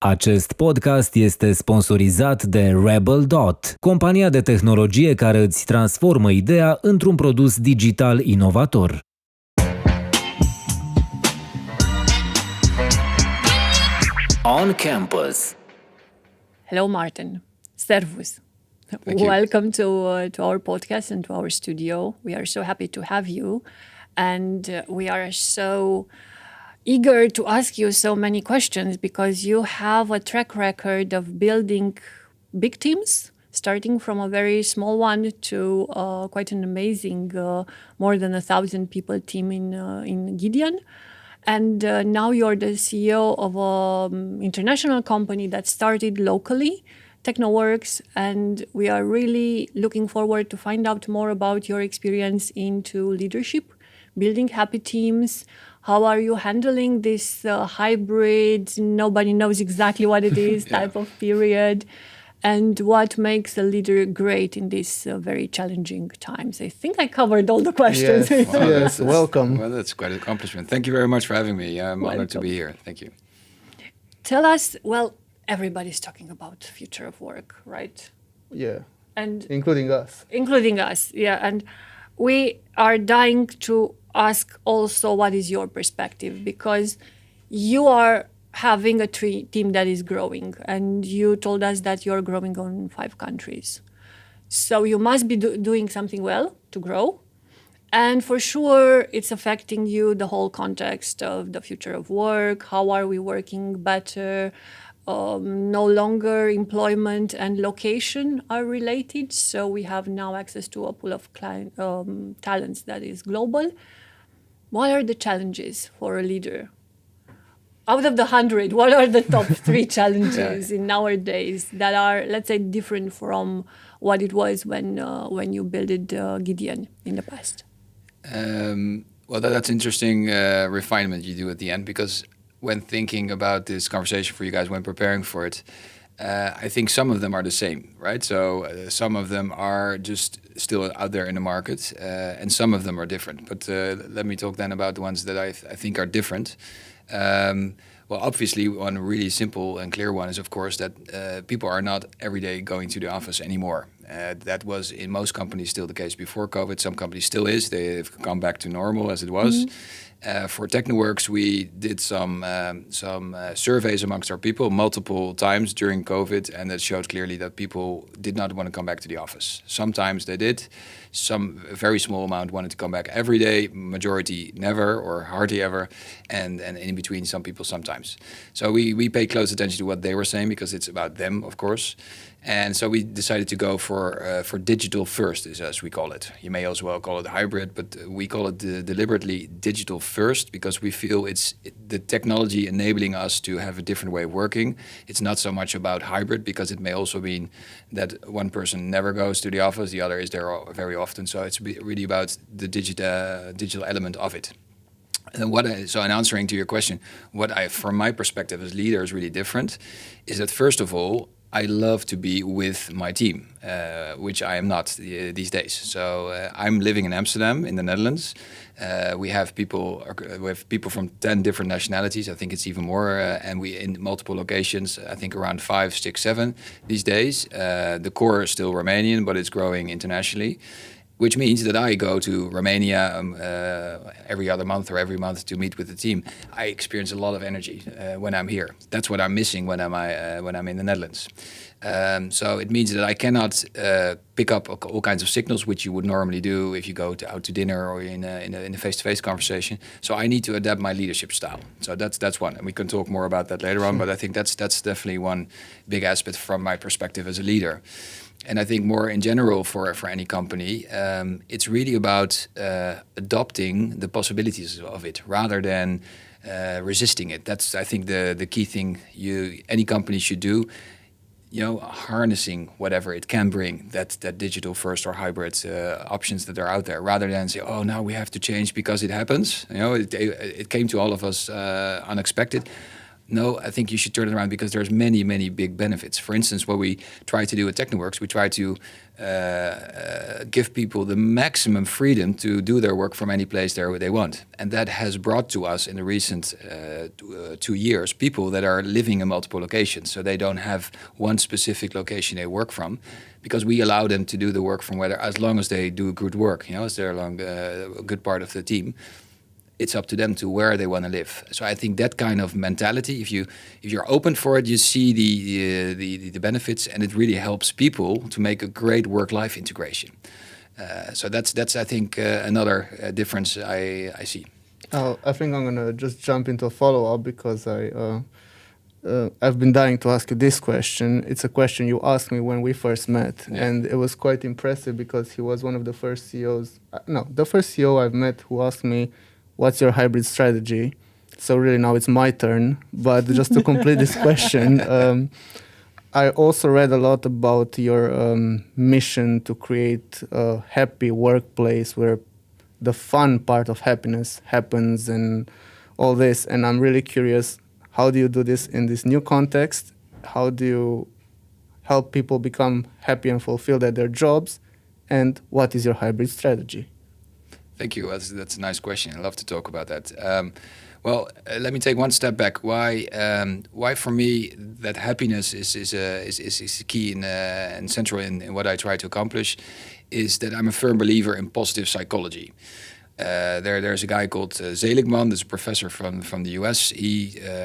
Acest podcast este sponsorizat de Rebel Dot, compania de tehnologie care îți transformă ideea într-un produs digital inovator. On campus. Hello, Maarten. Servus. Welcome to our podcast and to our studio. We are so happy to have you, and we are so eager to ask you so many questions because you have a track record of building big teams, starting from a very small one to quite an amazing, more than 1,000 people team in Gideon. And now you're the CEO of an international company that started locally, Tecknoworks, and we are really looking forward to find out more about your experience into leadership, building happy teams. How are you handling this hybrid, nobody knows exactly what it is type of period? And what makes a leader great in these very challenging times? I think I covered all the questions. Yes, welcome. Well, that's quite an accomplishment. Thank you very much for having me. I'm honored to be here. Thank you. Tell us, well, everybody's talking about future of work, right? Yeah, and including us. Including us, yeah. And we are dying to ask also what is your perspective, because you are having a team that is growing, and you told us that you're growing on 5 countries. So you must be doing something well to grow. And for sure, it's affecting you, the whole context of the future of work. How are we working better? No longer employment and location are related. So we have now access to a pool of talents that is global. What are the challenges for a leader? Out of the 100, what are the top 3 challenges in nowadays that are, let's say, different from what it was when you built Gideon in the past? Well, that's interesting refinement you do at the end, because when thinking about this conversation for you guys, when preparing for it, I think some of them are the same, right? So some of them are just still out there in the market, and some of them are different. But let me talk then about the ones that I think are different. Well, obviously, one really simple and clear one is, of course, that people are not every day going to the office anymore. That was in most companies still the case before COVID. Some companies still is. They've gone back to normal as it was. Mm-hmm. For Tecknoworks, we did some surveys amongst our people multiple times during COVID, and it showed clearly that people did not want to come back to the office. Sometimes they did. Some very small amount wanted to come back every day. Majority never or hardly ever, and in between some people sometimes. So we pay close attention to what they were saying, because it's about them, of course. And so we decided to go for digital first, as we call it. You may as well call it hybrid, but we call it deliberately digital first, because we feel it's the technology enabling us to have a different way of working. It's not so much about hybrid, because it may also mean that one person never goes to the office, the other is there very often. So it's really about the digital element of it. And so in answering to your question, from my perspective as leader is really different, is that first of all, I love to be with my team, which I am not these days. So I'm living in Amsterdam, in the Netherlands. We have people from 10 different nationalities. I think it's even more, and we in multiple locations. I think around 5, 6, 7 these days. The core is still Romanian, but it's growing internationally, which means that I go to Romania every other month or every month to meet with the team. I experience a lot of energy when I'm here. That's what I'm missing when I'm in the Netherlands. So it means that I cannot pick up all kinds of signals, which you would normally do if you go out to dinner or in a face-to-face conversation. So I need to adapt my leadership style. So that's one, and we can talk more about that later on. But I think that's definitely one big aspect from my perspective as a leader. And I think more in general for any company, it's really about adopting the possibilities of it rather than resisting it. That's, I think, the key thing any company should do. Harnessing whatever it can bring, that digital first or hybrid options that are out there, rather than say, oh, now we have to change because it happens. It came to all of us unexpected. No, I think you should turn it around because there's many, many big benefits. For instance, what we try to do at Tecknoworks, we try to give people the maximum freedom to do their work from any place they want. And that has brought to us in the recent 2 years people that are living in multiple locations. So they don't have one specific location they work from, because we allow them to do the work from whether, as long as they do good work, as they're a good part of the team. It's up to them to where they want to live. So I think that kind of mentality, if you're open for it, you see the benefits, and it really helps people to make a great work-life integration. So that's I think another difference I see. I think I'm gonna just jump into a follow-up because I've been dying to ask you this question. It's a question you asked me when we first met, and it was quite impressive because he was one of the first CEOs. The first CEO I've met who asked me, "What's your hybrid strategy?" So really now it's my turn. But just to complete this question, I also read a lot about your mission to create a happy workplace where the fun part of happiness happens and all this. And I'm really curious, how do you do this in this new context? How do you help people become happy and fulfilled at their jobs? And what is your hybrid strategy? Thank you. That's a nice question. I love to talk about that. Let me take one step back. Why for me that happiness is key and central in what I try to accomplish, is that I'm a firm believer in positive psychology. There's a guy called Seligman. There's a professor from the US.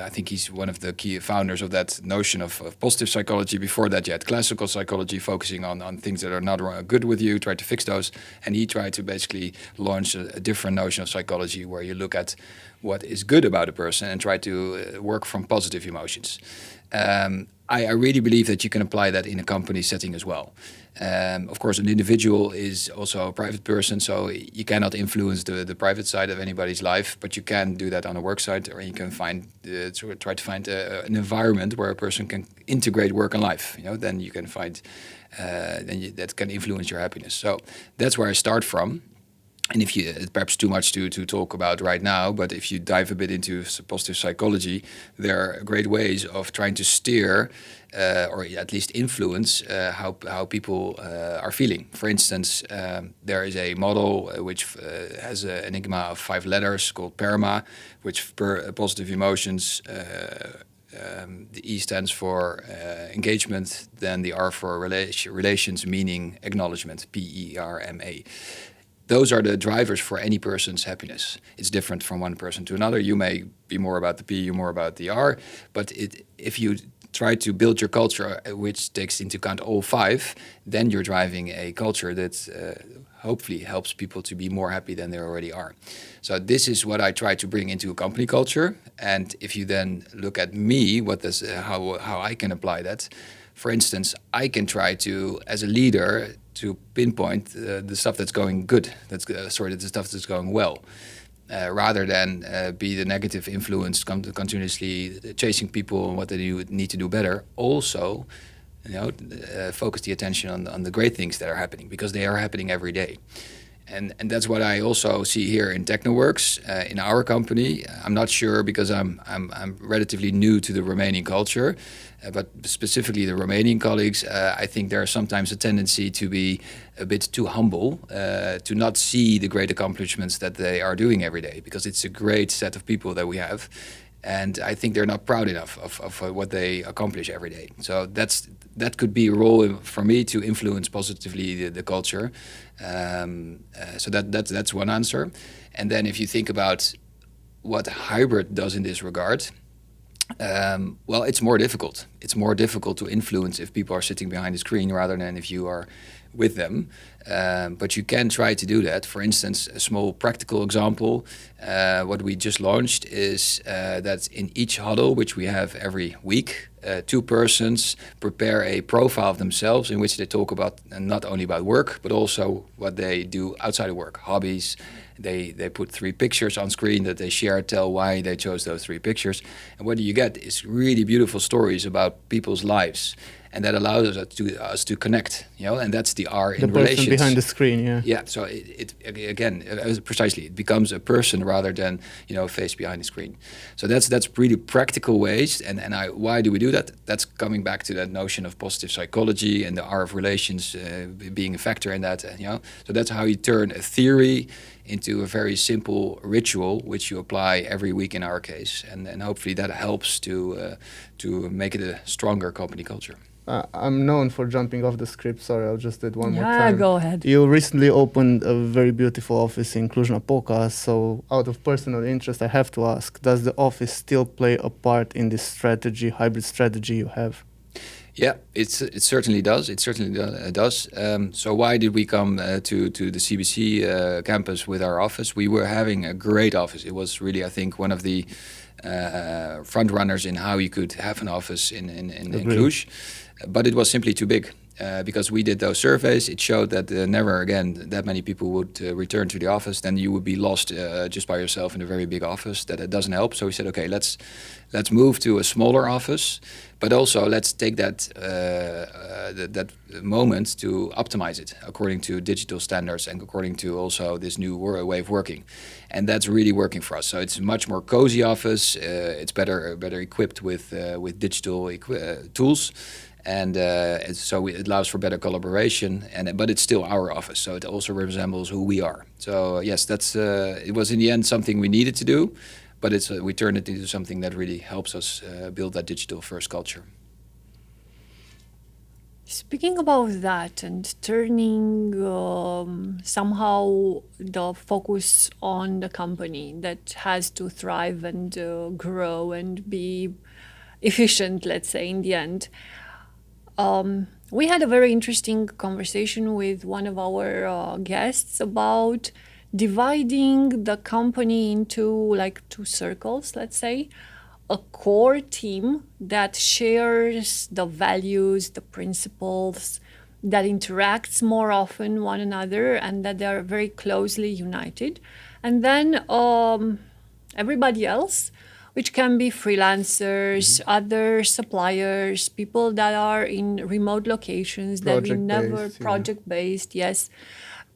I think he's one of the key founders of that notion of positive psychology. Before that, you had classical psychology, focusing on things that are not good with you, try to fix those. And he tried to basically launch a different notion of psychology, where you look at what is good about a person and try to work from positive emotions. I really believe that you can apply that in a company setting as well. Of course, an individual is also a private person, so you cannot influence the private side of anybody's life, but you can do that on a work site, or you can try to find an environment where a person can integrate work and life. Then you can find that can influence your happiness. So that's where I start from. And if you, perhaps too much to talk about right now, but if you dive a bit into positive psychology, there are great ways of trying to steer or at least influence how people are feeling. For instance, there is a model which has an enigma of 5 letters called PERMA, which per positive emotions, the E stands for engagement, then the R for relations, meaning acknowledgement, PERMA. Those are the drivers for any person's happiness. It's different from one person to another. You may be more about the P, you're more about the R, but if you try to build your culture which takes into account all 5, then you're driving a culture that hopefully helps people to be more happy than they already are. So this is what I try to bring into a company culture. And if you then look at me, how I can apply that. For instance, I can try to, as a leader, to pinpoint the stuff that's going good, the stuff that's going well, rather than be the negative influence, continuously chasing people on what they need to do better. Also, focus the attention on the great things that are happening, because they are happening every day. And that's what I also see here in Tecknoworks, in our company. I'm not sure, because I'm relatively new to the Romanian culture, but specifically the Romanian colleagues, I think there's sometimes a tendency to be a bit too humble, to not see the great accomplishments that they are doing every day, because it's a great set of people that we have. And I think they're not proud enough of what they accomplish every day. So that could be a role for me to influence positively the culture. So that's one answer. And then if you think about what hybrid does in this regard, it's more difficult. It's more difficult to influence if people are sitting behind the screen rather than if you are with them. But you can try to do that. For instance, a small practical example, what we just launched is that in each huddle, which we have every week, 2 persons prepare a profile of themselves in which they talk about not only about work, but also what they do outside of work, hobbies. They put 3 pictures on screen that they share, tell why they chose those 3 pictures. And what you get is really beautiful stories about people's lives. and that allows us to connect, and that's the R in the person relations. behind the screen, yeah. Yeah, so it again, precisely, it becomes a person rather than a face behind the screen. So that's really practical ways, and why do we do that? That's coming back to that notion of positive psychology and the R of relations being a factor in that. So that's how you turn a theory into a very simple ritual, which you apply every week in our case, and hopefully that helps to make it a stronger company culture. I'm known for jumping off the script. Sorry, I'll just do it one more time. Yeah, go ahead. You recently opened a very beautiful office in Cluj-Napoca, so out of personal interest, I have to ask, does the office still play a part in this strategy, hybrid strategy you have? Yeah, it certainly does. It certainly does. So why did we come to the CBC campus with our office? We were having a great office. It was really, I think, one of the front runners in how you could have an office in Cluj. But it was simply too big. Because we did those surveys, it showed that never again that many people would return to the office. Then you would be lost just by yourself in a very big office. That it doesn't help. So we said, okay, let's move to a smaller office, but also let's take that that moment to optimize it according to digital standards and according to also this new way of working. And that's really working for us. So it's a much more cozy office. It's better equipped with digital tools. And so it allows for better collaboration, but it's still our office, so it also resembles who we are. So yes, that's it was in the end something we needed to do, but we turned it into something that really helps us build that digital first culture. Speaking about that and turning somehow the focus on the company that has to thrive and grow and be efficient, let's say, in the end. We had a very interesting conversation with one of our guests about dividing the company into like two circles, let's say. A core team that shares the values, the principles, that interacts more often one another and that they are very closely united. And then everybody else, which can be freelancers, other suppliers, people that are in remote locations that we never project-based, yes.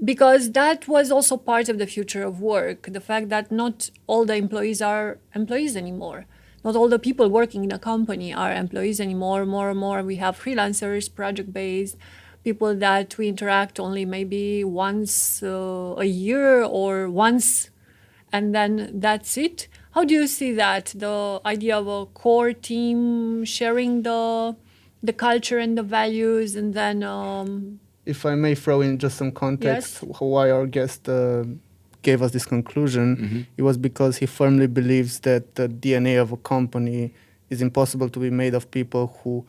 Because that was also part of the future of work, the fact that not all the employees are employees anymore. Not all the people working in a company are employees anymore. More and more we have freelancers, project-based, people that we interact only maybe once a year or once, and then that's it. How do you see that, the idea of a core team sharing the culture and the values, and then... If I may throw in just some context, yes. Why our guest gave us this conclusion, it was because he firmly believes that the DNA of a company is impossible to be made of people who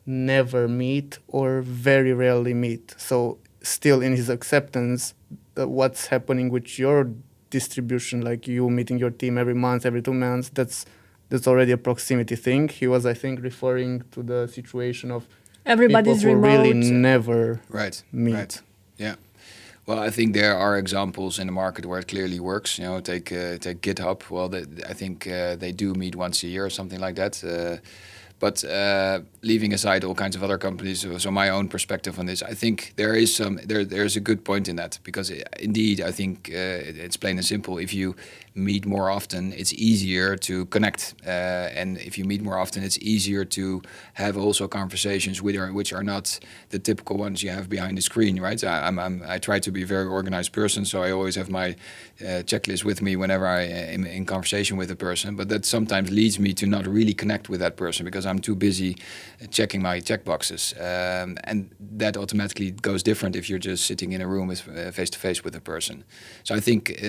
never meet or very rarely meet. So still in his acceptance, what's happening with your distribution, like you meeting your team every month, every 2 months, that's already a proximity thing. He was, I think, referring to the situation of everybody's people who remote. really never meet. Right. Yeah. Well, I think there are examples in the market where it clearly works. Take GitHub. Well, I think they do meet once a year or something like that. But leaving aside all kinds of other companies, so my own perspective on this, I think there is a good point in that, because indeed I think it's plain and simple. If you meet more often, it's easier to connect, and if you meet more often, it's easier to have also conversations which are not the typical ones you have behind the screen, right? I try to be a very organized person, so I always have my checklist with me whenever I am in conversation with a person. But that sometimes leads me to not really connect with that person because I'm too busy checking my checkboxes, and that automatically goes different if you're just sitting in a room with face to face with a person. So I think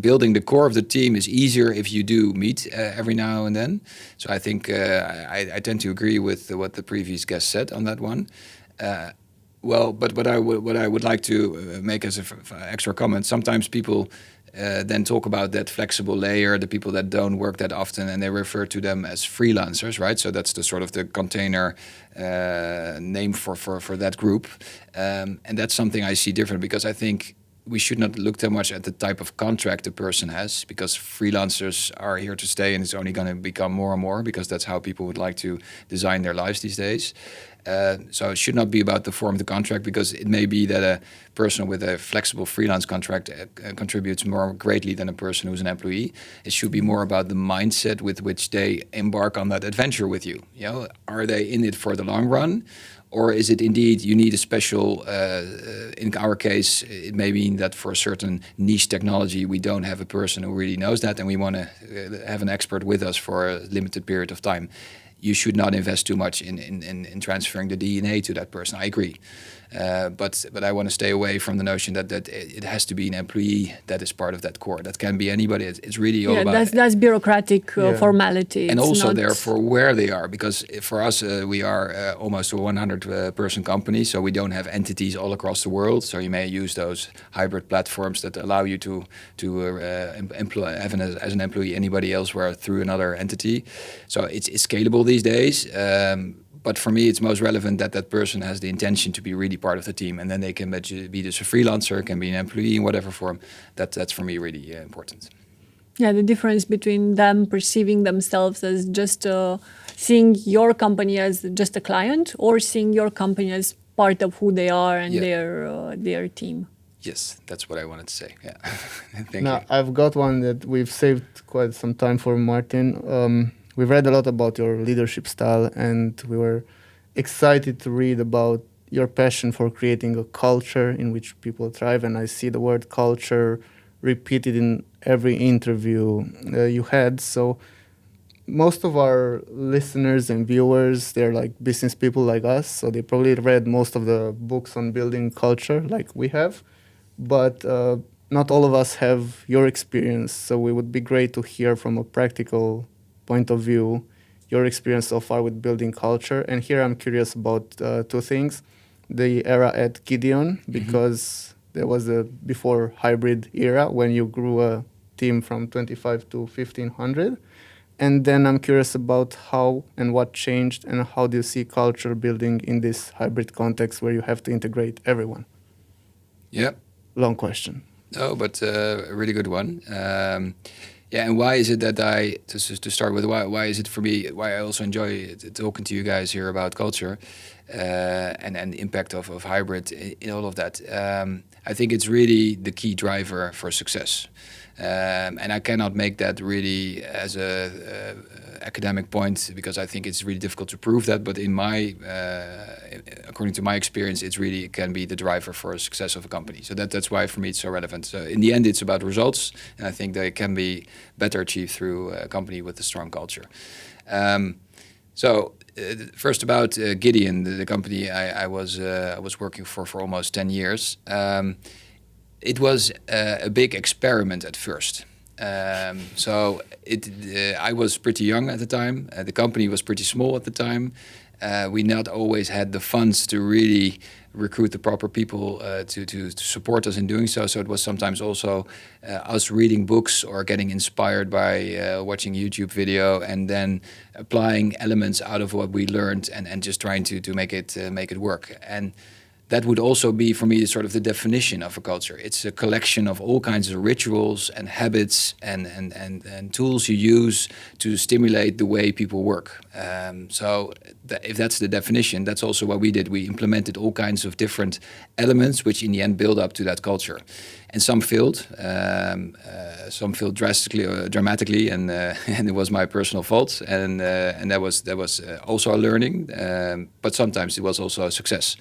building the core of the team is easier if you do meet every now and then. So I think I tend to agree with what the previous guest said on that one. Well, but what I would like to make as an extra comment, sometimes people then talk about that flexible layer, the people that don't work that often, and they refer to them as freelancers, right? So that's the sort of the container name for that group. And that's something I see different, because I think we should not look too much at the type of contract the person has, because freelancers are here to stay, and it's only going to become more and more, because that's how people would like to design their lives these days. So it should not be about the form of the contract, because it may be that a person with a flexible freelance contract contributes more greatly than a person who's an employee. It should be more about the mindset with which they embark on that adventure with you. You know, are they in it for the long run? Or is it indeed you need a special, in our case, it may mean that for a certain niche technology, we don't have a person who really knows that, and we want to have an expert with us for a limited period of time. You should not invest too much in transferring the DNA to that person. I agree. But I want to stay away from the notion that it has to be an employee that is part of that core. That can be anybody. It's really all about... That's bureaucratic formality. And also therefore where they are. Because for us, we are almost a 100-person company, so we don't have entities all across the world. So you may use those hybrid platforms that allow you to employ, as an employee anybody elsewhere through another entity. So it's scalable these days. But for me, it's most relevant that that person has the intention to be really part of the team, and then they can be just a freelancer, can be an employee in whatever form. That's for me really important. Yeah, the difference between them perceiving themselves as just seeing your company as just a client, or seeing your company as part of who they are and their team. Yes, that's what I wanted to say. Yeah, Thank you. I've got one that we've saved quite some time for, Maarten. We've read a lot about your leadership style, and we were excited to read about your passion for creating a culture in which people thrive. And I see the word culture repeated in every interview you had. So most of our listeners and viewers, they're like business people like us. So they probably read most of the books on building culture like we have. But not all of us have your experience. So it would be great to hear from a practical point of view, your experience so far with building culture. And here I'm curious about two things. The era at Gideon, because there was a before hybrid era when you grew a team from 25 to 1,500. And then I'm curious about how and what changed, and how do you see culture building in this hybrid context where you have to integrate everyone? Yeah. Long question. No, but a really good one. Yeah, and why is it that to start with, why is it for me, why I also enjoy talking to you guys here about culture and the impact of hybrid in all of that. I think it's really the key driver for success. And I cannot make that really as a academic point, because I think it's really difficult to prove that. But in my, according to my experience, it can be the driver for the success of a company. So that's why for me it's so relevant. So in the end, it's about results, and I think they can be better achieved through a company with a strong culture. First about Gideon, the company I was working for almost 10 years. It was a big experiment at first. I was pretty young at the time. The company was pretty small at the time. We not always had the funds to really recruit the proper people to support us in doing so. So it was sometimes also us reading books or getting inspired by watching YouTube video, and then applying elements out of what we learned and just trying to make it work. And that would also be, for me, sort of the definition of a culture. It's a collection of all kinds of rituals and habits and tools you use to stimulate the way people work. If that's the definition, that's also what we did. We implemented all kinds of different elements, which in the end build up to that culture. And some failed dramatically, and it was my personal fault. And that was also a learning. But sometimes it was also a success.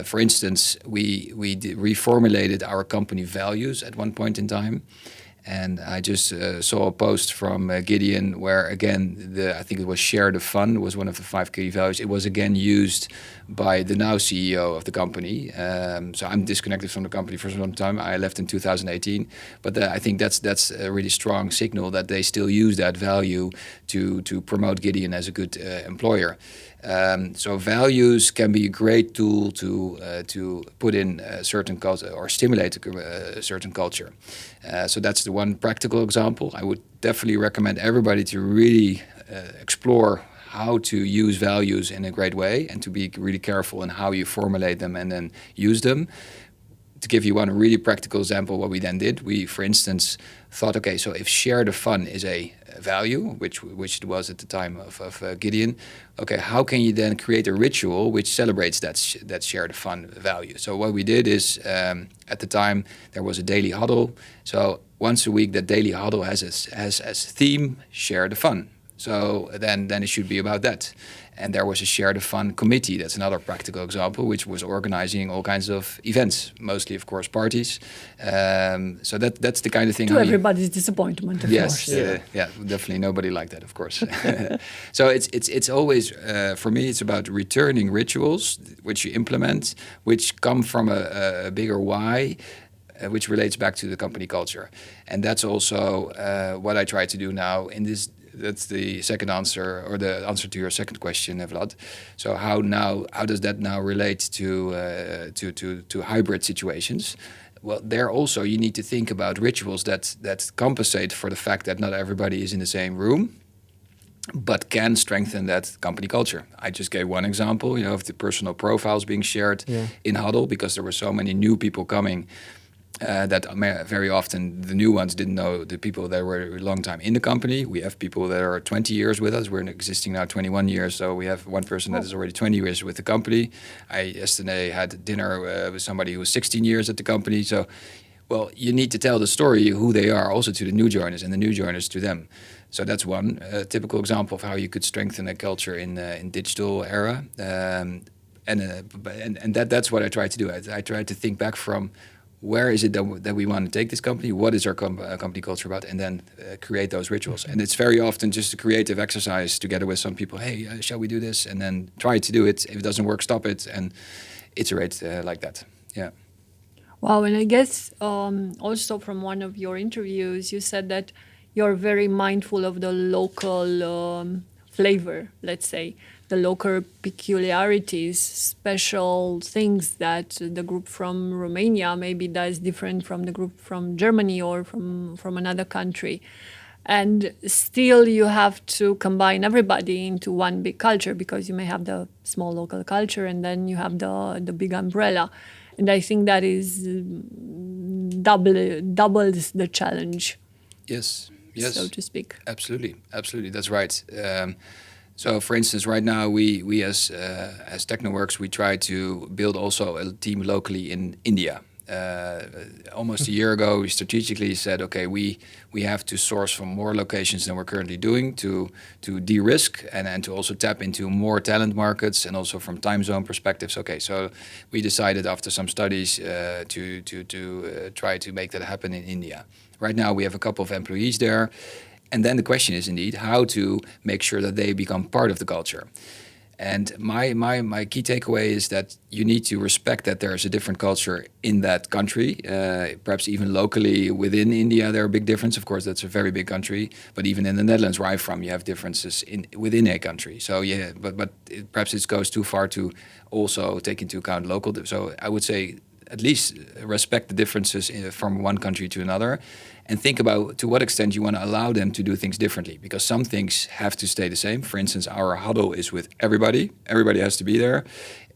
For instance, we reformulated our company values at one point in time. And I just saw a post from Gideon where, again, I think it was share the fun was one of the 5 key values. It was again used by the now CEO of the company. So I'm disconnected from the company for some time. I left in 2018. But I think that's a really strong signal that they still use that value to promote Gideon as a good employer. So values can be a great tool to put in a certain culture or stimulate a certain culture. So that's the one practical example. I would definitely recommend everybody to really explore how to use values in a great way, and to be really careful in how you formulate them and then use them. to give you one really practical example, what we then did, we, for instance, thought, okay, so if share the fun is a value, which it was at the time of Gideon, okay, how can you then create a ritual which celebrates that share the fun value? So what we did is, at the time, there was a daily huddle. So once a week, that daily huddle has as theme, share the fun. So then it should be about that. And there was a Share the Fun committee. That's another practical example, which was organizing all kinds of events, mostly, of course, parties. So that's the kind of thing. To everybody's disappointment, of yes, course. Yeah, definitely nobody liked that, of course. So it's always, for me, it's about returning rituals, which you implement, which come from a bigger why, which relates back to the company culture. And that's also what I try to do now in this. That's the second answer, or the answer to your second question, Vlad. So how does that now relate to hybrid situations? Well, there also you need to think about rituals that compensate for the fact that not everybody is in the same room, but can strengthen that company culture. I just gave one example, of the personal profiles being shared in Huddle, because there were so many new people coming. That very often the new ones didn't know the people that were a long time in the company. We have people that are 20 years with us. We're existing now 21 years, so we have one person that is already 20 years with the company. I yesterday had dinner with somebody who was 16 years at the company. So, well, you need to tell the story, who they are, also to the new joiners, and the new joiners to them. So that's one typical example of how you could strengthen a culture in digital era. And that's what I try to do. I try to think back from, where is it that we want to take this company? What is our company culture about? And then create those rituals. And it's very often just a creative exercise together with some people. Hey, shall we do this? And then try to do it. If it doesn't work, stop it and iterate like that. Yeah. Wow, and I guess also from one of your interviews, you said that you're very mindful of the local flavor, let's say, the local peculiarities, special things that the group from Romania maybe does different from the group from Germany or from another country. And still you have to combine everybody into one big culture, because you may have the small local culture and then you have the big umbrella. And I think that is doubles the challenge. Yes, so to speak. Absolutely, that's right. So, for instance, right now we as Tecknoworks, we try to build also a team locally in India. Almost a year ago, we strategically said, okay, we have to source from more locations than we're currently doing to de-risk and to also tap into more talent markets, and also from time zone perspectives. Okay, so we decided after some studies to try to make that happen in India. Right now, we have a couple of employees there. And then the question is indeed how to make sure that they become part of the culture. And my key takeaway is that you need to respect that there is a different culture in that country. Perhaps even locally within India, there are big differences. Of course, that's a very big country. But even in the Netherlands, where I'm from, you have differences within a country. So yeah, but perhaps it goes too far to also take into account local. So I would say at least respect the differences from one country to another, and think about to what extent you want to allow them to do things differently, because some things have to stay the same. For instance, our huddle is with everybody. Everybody has to be there.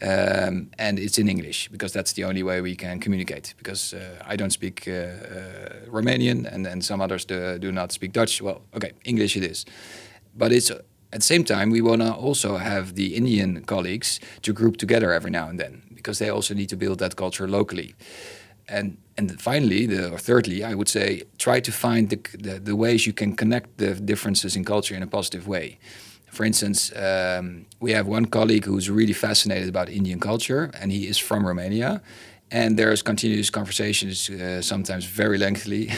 And it's in English, because that's the only way we can communicate, because I don't speak Romanian and some others do not speak Dutch. Well, okay, English it is. But it's at the same time, we want to also have the Indian colleagues to group together every now and then, because they also need to build that culture locally. And finally, thirdly, I would say, try to find the ways you can connect the differences in culture in a positive way. For instance, we have one colleague who's really fascinated about Indian culture, and he is from Romania. And there's continuous conversations, sometimes very lengthily,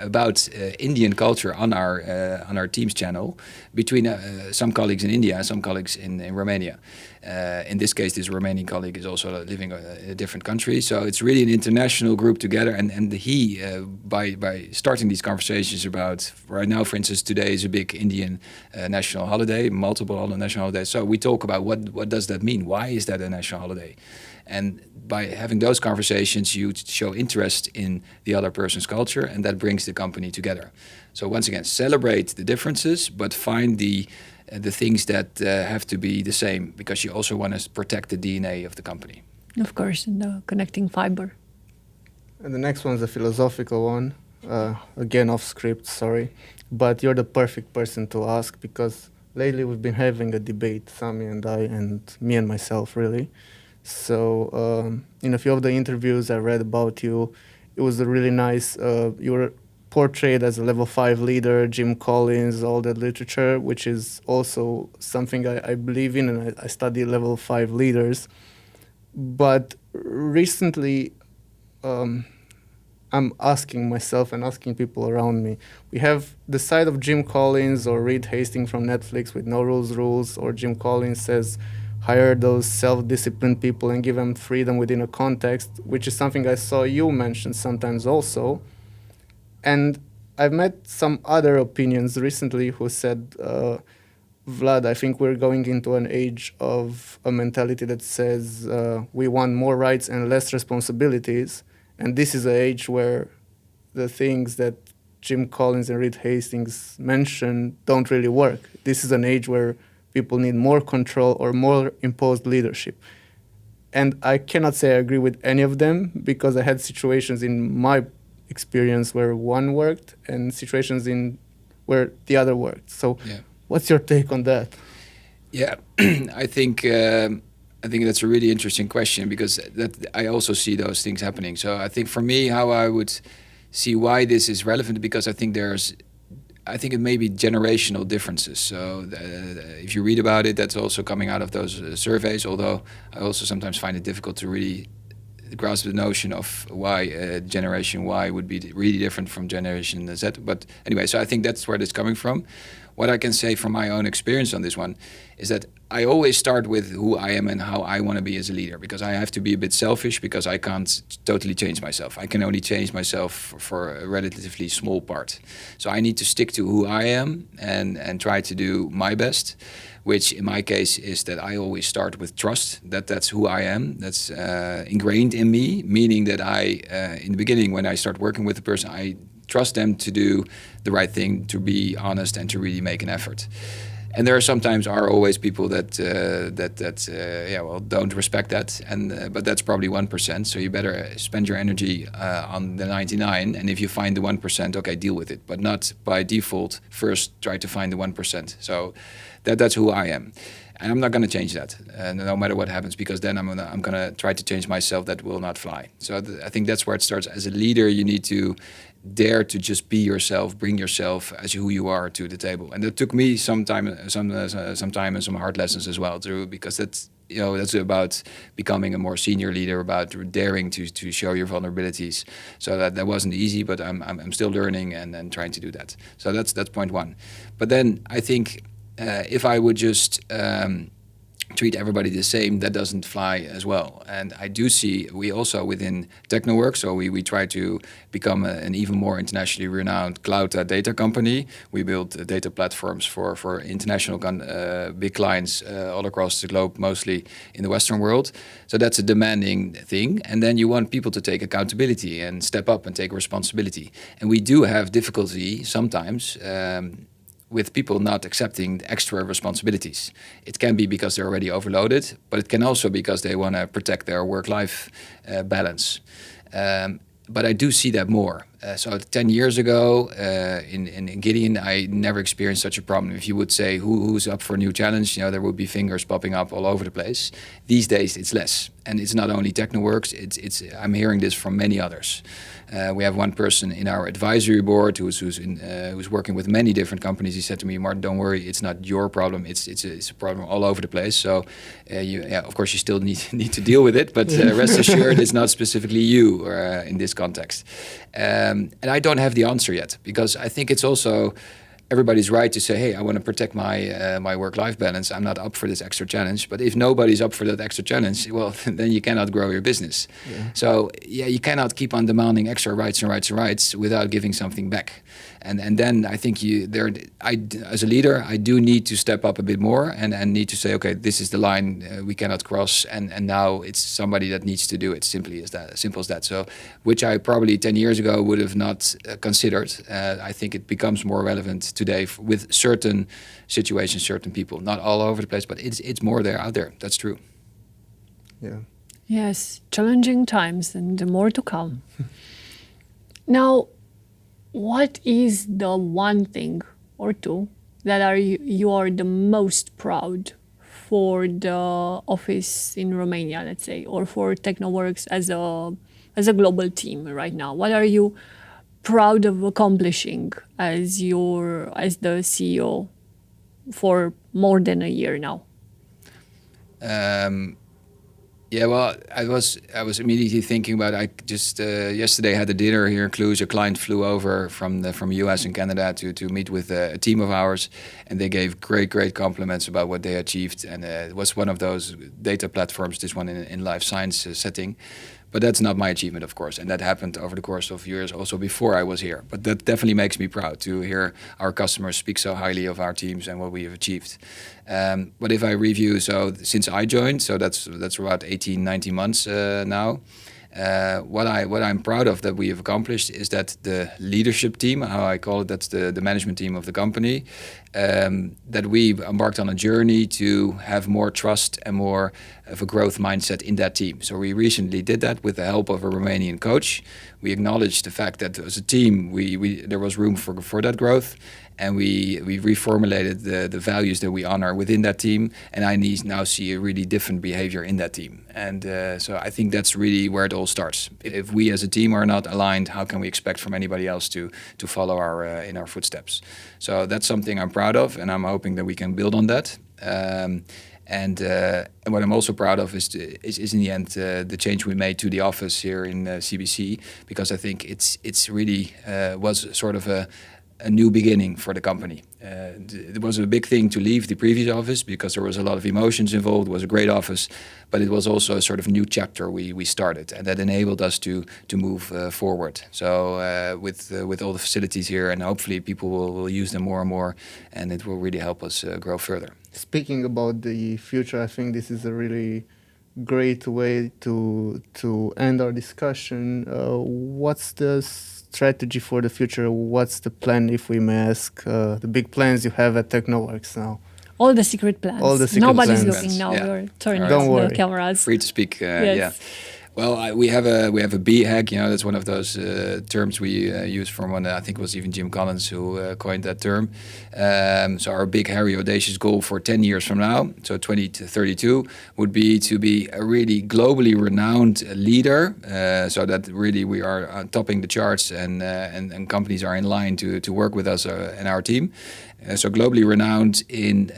about Indian culture on our Teams channel between some colleagues in India and some colleagues in Romania. In this case, this Romanian colleague is also living in a different country, so it's really an international group together. And he, by starting these conversations about, right now, for instance, today is a big Indian national holiday, multiple national holidays. So we talk about what does that mean? Why is that a national holiday? And by having those conversations, you show interest in the other person's culture, and that brings the company together. So once again, celebrate the differences, but find the things that have to be the same, because you also want to protect the DNA of the company. Of course, and the connecting fiber. And the next one's a philosophical one, again off script, sorry. But you're the perfect person to ask because lately we've been having a debate, Sami and I, and me and myself, really. So in a few of the interviews I read about you, it was a really nice, you were portrayed as a level 5 leader, Jim Collins, all that literature, which is also something I believe in, and I study level 5 leaders. But recently, I'm asking myself and asking people around me. We have the side of Jim Collins or Reed Hastings from Netflix with No Rules, or Jim Collins says, hire those self-disciplined people and give them freedom within a context, which is something I saw you mention sometimes also. And I've met some other opinions recently who said, Vlad, I think we're going into an age of a mentality that says we want more rights and less responsibilities. And this is an age where the things that Jim Collins and Reed Hastings mentioned don't really work. This is an age where people need more control or more imposed leadership. And I cannot say I agree with any of them because I had situations in my experience where one worked and situations in where the other worked. So what's your take on that? Yeah, I think that's a really interesting question because I also see those things happening. So I think for me, how I would see why this is relevant, because I think it may be generational differences. So if you read about it, that's also coming out of those surveys, although I also sometimes find it difficult to really grasp the notion of why Generation Y would be really different from Generation Z. But anyway, so I think that's where it's coming from. What I can say from my own experience on this one is that I always start with who I am and how I want to be as a leader, because I have to be a bit selfish because I can't totally change myself. I can only change myself for a relatively small part. So I need to stick to who I am and try to do my best, which in my case is that I always start with trust, that's who I am. That's ingrained in me, meaning that in the beginning, when I start working with a person, I trust them to do the right thing, to be honest, and to really make an effort. And there are always people that don't respect that, but that's probably 1%. So you better spend your energy on the 99, and if you find the 1%, okay, deal with it, but not by default. First, try to find the 1%. So that's who I am. And I'm not going to change that, no matter what happens, because then I'm going to try to change myself. That will not fly. So I think that's where it starts. As a leader, you need to dare to just be yourself, bring yourself as who you are to the table. And it took me some time and some hard lessons as well, too, because that's about becoming a more senior leader, about daring to show your vulnerabilities. So that wasn't easy, but I'm still learning and trying to do that. So that's point one. But then I think if I would just treat everybody the same, that doesn't fly as well. And I do see, we also within Tecknoworks, so we try to become an even more internationally renowned cloud data company. We build data platforms for international big clients all across the globe, mostly in the Western world. So that's a demanding thing. And then you want people to take accountability and step up and take responsibility. And we do have difficulty sometimes with people not accepting extra responsibilities. It can be because they're already overloaded, but it can also be because they want to protect their work-life balance. But I do see that more. So 10 years ago in Gideon, I never experienced such a problem. If you would say who's up for a new challenge, there would be fingers popping up all over the place. These days, it's less. And it's not only Tecknoworks, I'm hearing this from many others. We have one person in our advisory board who's working with many different companies. He said to me, Maarten, don't worry, it's not your problem. It's a problem all over the place. So, of course, you still need to deal with it, but rest assured, it's not specifically you in this context. And I don't have the answer yet, because I think it's also everybody's right to say, hey, I want to protect my work-life balance. I'm not up for this extra challenge. But if nobody's up for that extra challenge, well, then you cannot grow your business. Yeah. So, you cannot keep on demanding extra rights without giving something back. And then I think as a leader, I do need to step up a bit more and need to say, okay, this is the line we cannot cross. And now it's somebody that needs to do it. Simple as that. So, which I probably 10 years ago would have not considered. I think it becomes more relevant today with certain situations, certain people, not all over the place, but it's more out there. That's true. Yeah. Yes, challenging times and more to come. Now, what is the one thing or two that you are the most proud for the office in Romania, let's say, or for Tecknoworks as a global team right now? What are you proud of accomplishing as the CEO for more than a year now? Yeah, well, I was immediately thinking about. I just yesterday had a dinner here in Cluj. A client flew over from US and Canada to meet with a team of ours, and they gave great compliments about what they achieved. And it was one of those data platforms. This one in life science setting. But that's not my achievement, of course, and that happened over the course of years, also before I was here. But that definitely makes me proud to hear our customers speak so highly of our teams and what we have achieved. But if I review, so since I joined, so that's about 18, 19 months now. What I'm proud of that we have accomplished is that the leadership team, how I call it, that's the management team of the company, that we embarked on a journey to have more trust and more of a growth mindset in that team. So we recently did that with the help of a Romanian coach. We acknowledged the fact that as a team, there was room for that growth. And we reformulated the values that we honor within that team. And I now see a really different behavior in that team. And so I think that's really where it all starts. If we as a team are not aligned, how can we expect from anybody else to follow in our footsteps? So that's something I'm proud of, and I'm hoping that we can build on that. And what I'm also proud of is in the end the change we made to the office here in CBC, because I think it's really was sort of a new beginning for the company. It was a big thing to leave the previous office because there was a lot of emotions involved. It was a great office, but it was also a sort of new chapter we started, and that enabled us to move forward. So with all the facilities here, and hopefully people will use them more and more, and it will really help us grow further. Speaking about the future, I think this is a really great way to end our discussion. What's the strategy for the future? What's the plan, if we may ask, the big plans you have at Tecknoworks now? All the secret plans. All the secret Nobody's plans. looking now. Yeah. We're turning Don't on worry. the cameras. Free to speak. Yes. Yeah. Well, we have a BHAG. That's one of those terms we use from one. I think it was even Jim Collins who coined that term. So our big, hairy, audacious goal for 10 years from now, so 2032, would be to be a really globally renowned leader. So that really we are topping the charts, and companies are in line to work with us and our team. So globally renowned in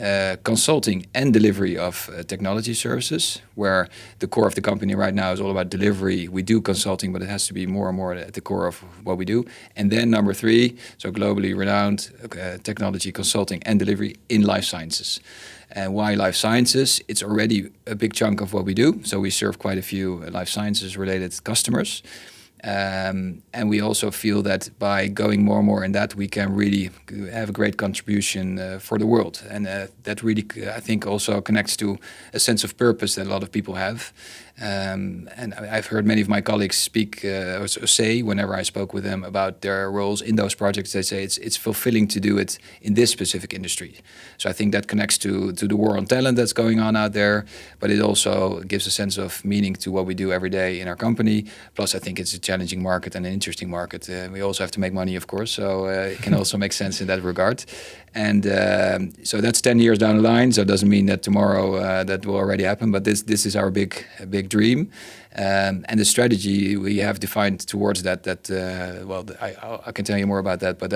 consulting and delivery of technology services, where the core of the company right now is all about delivery. We do consulting, but it has to be more and more at the core of what we do. And then number 3, so globally renowned technology, consulting and delivery in life sciences. And why life sciences? It's already a big chunk of what we do. So we serve quite a few life sciences related customers. And we also feel that by going more and more in that, we can really have a great contribution for the world. And that really, I think, also connects to a sense of purpose that a lot of people have. And I've heard many of my colleagues speak or say, whenever I spoke with them about their roles in those projects, they say it's fulfilling to do it in this specific industry. So I think that connects to the war on talent that's going on out there, but it also gives a sense of meaning to what we do every day in our company. Plus, I think it's a challenging market and an interesting market. We also have to make money, of course, so it can also make sense in that regard. And so that's 10 years down the line. So it doesn't mean that tomorrow that will already happen, but this is our big dream. And the strategy we have defined towards that I can tell you more about that, but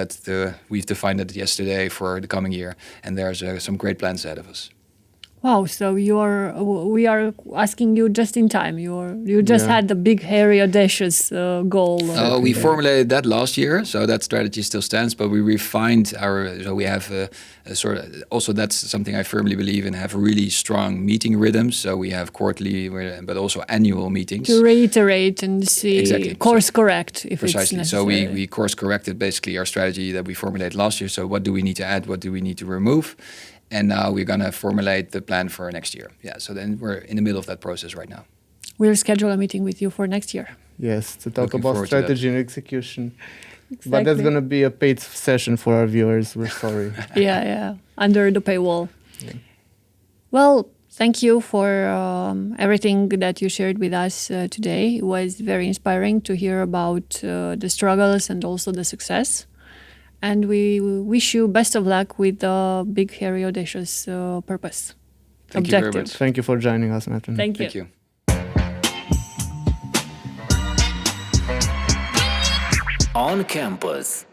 we've defined it yesterday for the coming year, and there's some great plans ahead of us. Wow, so we are asking you just in time. You just had the big, hairy, audacious goal. We formulated that last year, so that strategy still stands. But we refined so we have a sort of, also that's something I firmly believe in, have really strong meeting rhythms. So we have quarterly, but also annual meetings. To reiterate and see, exactly. course correct if precisely. it's necessary. So we course corrected basically our strategy that we formulated last year. So what do we need to add? What do we need to remove? And now we're going to formulate the plan for next year. Yeah, so then we're in the middle of that process right now. We'll schedule a meeting with you for next year. Yes, to talk Looking about forward strategy and execution. Exactly. But that's going to be a paid session for our viewers. We're sorry. yeah, under the paywall. Yeah. Well, Thank you for everything that you shared with us today. It was very inspiring to hear about the struggles and also the success. And we wish you best of luck with the big, hairy, audacious purpose. Thank you very much. Thank you for joining us, Maarten. Thank you. Thank you. On Campus.